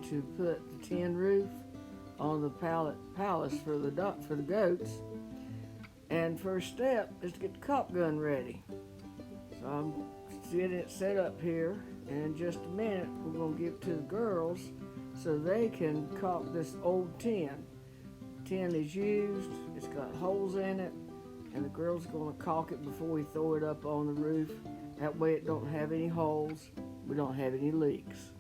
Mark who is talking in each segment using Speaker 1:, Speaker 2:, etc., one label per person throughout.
Speaker 1: to put the tin roof on the palace for the goats. And first step is to get the caulk gun ready. So I'm getting it set up here, and in just a minute we're going to give it to the girls so they can caulk this old tin. Tin is used, it's got holes in it, and the girls are going to caulk it before we throw it up on the roof. That way it don't have any holes, we don't have any leaks.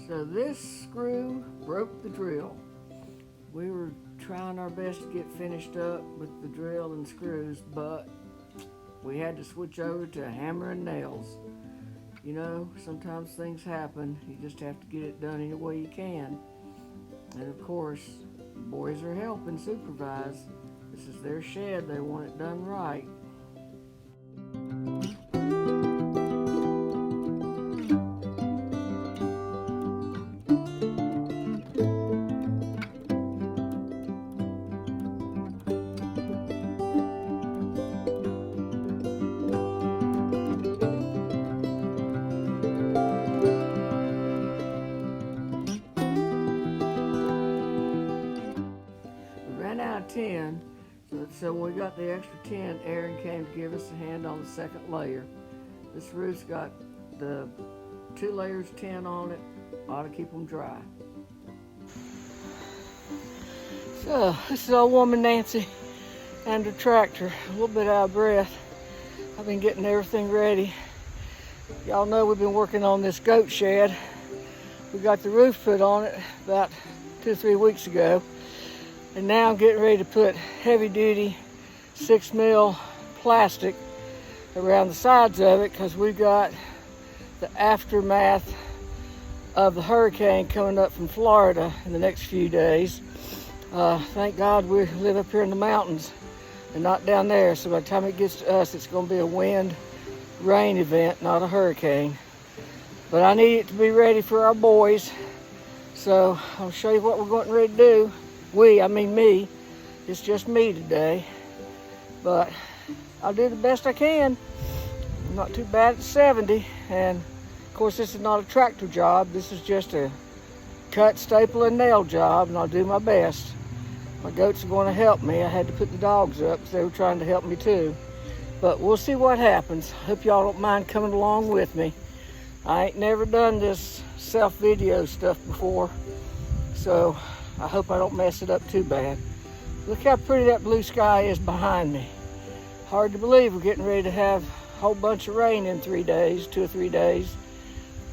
Speaker 1: So this screw broke the drill. We were trying our best to get finished up with the drill and screws, but we had to switch over to hammer and nails. You know, sometimes things happen. You just have to get it done any way you can. And of course, the boys are helping supervise. This is their shed. They want it done right. Out of tin, so when we got the extra tin, Aaron came to give us a hand on the second layer. This roof's got the 2 layers of tin on it, ought to keep them dry. So this is old woman Nancy and her tractor, a little bit out of breath. I've been getting everything ready. Y'all know we've been working on this goat shed. We got the roof put on it about 2 or 3 weeks ago. And now I'm getting ready to put heavy duty 6 mil plastic around the sides of it because we've got the aftermath of the hurricane coming up from Florida in the next few days. Thank God we live up here in the mountains and not down there. So by the time it gets to us, it's going to be a wind, rain event, not a hurricane. But I need it to be ready for our boys. So I'll show you what we're going ready to do. I mean me, it's just me today, but I'll do the best I can. I'm not too bad at 70, and of course this is not a tractor job, this is just a cut, staple, and nail job, and I'll do my best. My goats are going to help me. I had to put the dogs up because they were trying to help me too, but we'll see what happens. Hope y'all don't mind coming along with me. I ain't never done this self-video stuff before, so I hope I don't mess it up too bad. Look how pretty that blue sky is behind me. Hard to believe we're getting ready to have a whole bunch of rain in 3 days, 2 or 3 days.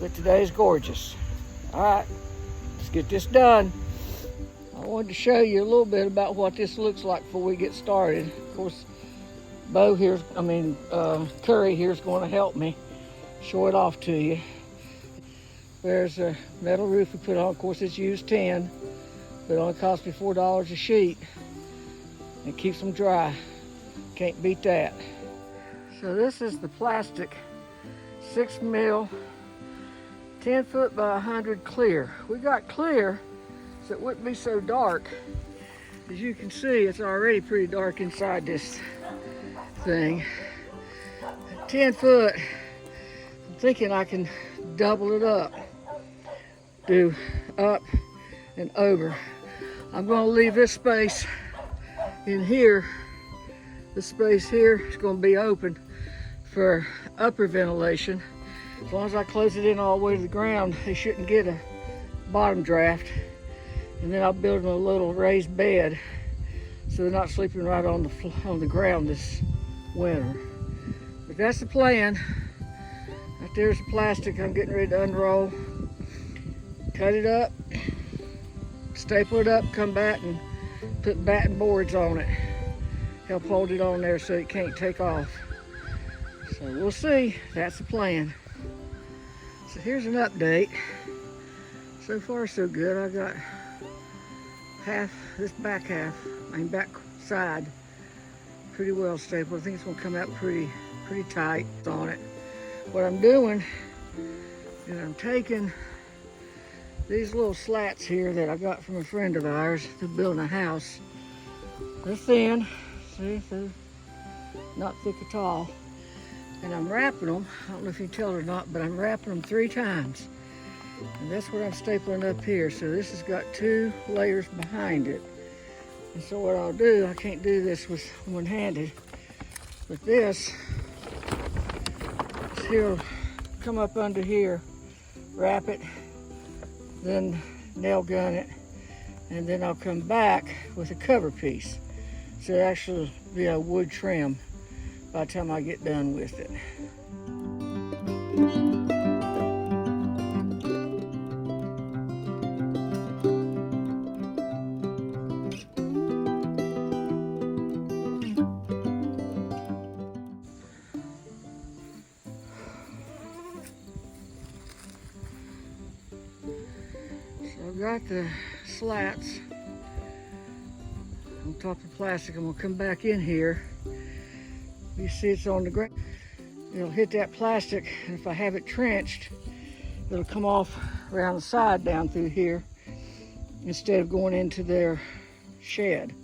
Speaker 1: But today's gorgeous. All right, let's get this done. I wanted to show you a little bit about what this looks like before we get started. Of course, Curry here's going to help me show it off to you. There's a metal roof we put on. Of course, it's used tin. But it only cost me $4 a sheet. It keeps them dry. Can't beat that. So this is the plastic 6 mil, 10 foot by 100 clear. We got clear so it wouldn't be so dark. As you can see, it's already pretty dark inside this thing. 10 foot, I'm thinking I can double it up. Do up and over. I'm going to leave this space in here. This space here is going to be open for upper ventilation. As long as I close it in all the way to the ground, they shouldn't get a bottom draft. And then I'll build them a little raised bed so they're not sleeping right on the ground this winter. But that's the plan. Right there's the plastic I'm getting ready to unroll. Cut it up, staple it up, come back and put batting boards on it. Help hold it on there so it can't take off. So we'll see, that's the plan. So here's an update. So far so good. I got this back half, back side, pretty well stapled. I think it's gonna come out pretty tight on it. What I'm doing is I'm taking these little slats here that I got from a friend of ours to build a house. They're thin, see, they're not thick at all. And I'm wrapping them, I don't know if you can tell or not, but I'm wrapping them 3 times. And that's what I'm stapling up here. So this has got 2 layers behind it. And so what I'll do, I can't do this with one-handed, but this here, come up under here, wrap it, then nail gun it, and then I'll come back with a cover piece. So it actually be a wood trim by the time I get done with it. So I've got the slats on top of the plastic. I'm gonna come back in here. You see it's on the ground. It'll hit that plastic, and if I have it trenched, it'll come off around the side down through here instead of going into their shed.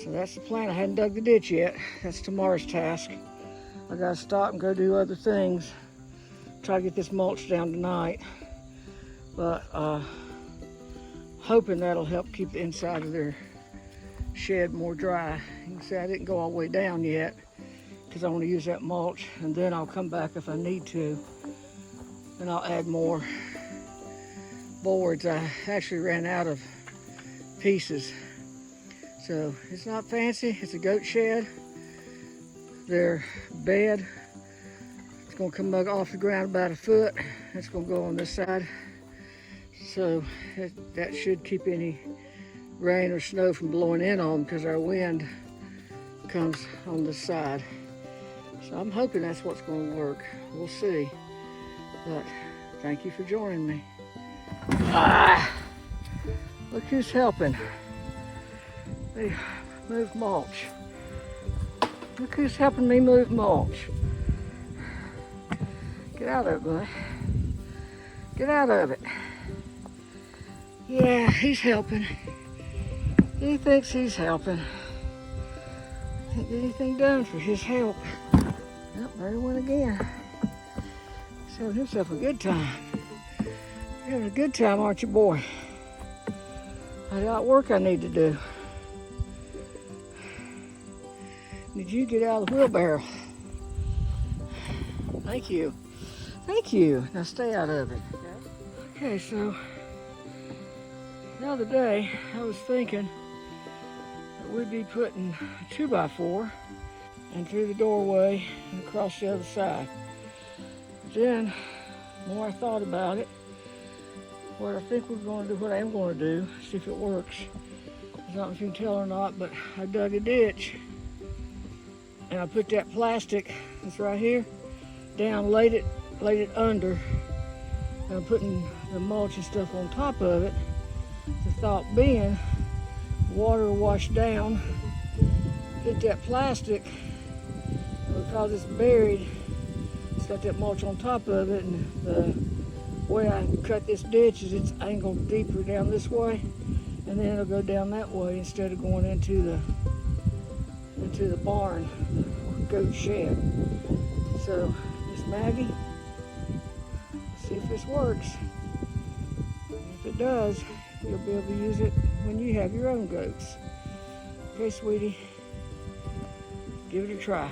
Speaker 1: So that's the plan. I hadn't dug the ditch yet. That's tomorrow's task. I gotta stop and go do other things. Try to get this mulch down tonight. But hoping that'll help keep the inside of their shed more dry. You can see I didn't go all the way down yet because I want to use that mulch, and then I'll come back if I need to, and I'll add more boards. I actually ran out of pieces. So it's not fancy, it's a goat shed. Their bed, it's gonna come off the ground about 1 foot. It's gonna go on this side. So that should keep any rain or snow from blowing in on them because our wind comes on this side. So I'm hoping that's what's going to work. We'll see. But thank you for joining me. Look who's helping. They move mulch. Look who's helping me move mulch. Get out of it, boy. Get out of it. Yeah, he's helping. He thinks he's helping. Can't get anything done for his help. Yep, there he went again. He's having himself a good time. You're having a good time, aren't you, boy? I got work I need to do. Did you get out of the wheelbarrow? Thank you. Thank you. Now stay out of it. Okay, so the other day I was thinking that we'd be putting a 2x4 and through the doorway and across the other side. Then, the more I thought about it, what I think we're going to do, what I am going to do, see if it works. I don't know if you can tell or not, but I dug a ditch and I put that plastic that's right here down, laid it under, and I'm putting the mulch and stuff on top of it. The thought being, water will wash down, hit that plastic, because it's buried, it's got that mulch on top of it, and the way I cut this ditch is it's angled deeper down this way, and then it'll go down that way instead of going into the barn, the goat shed. So, Miss Maggie, let's see if this works. If it does, you'll be able to use it when you have your own goats. Okay, sweetie, give it a try.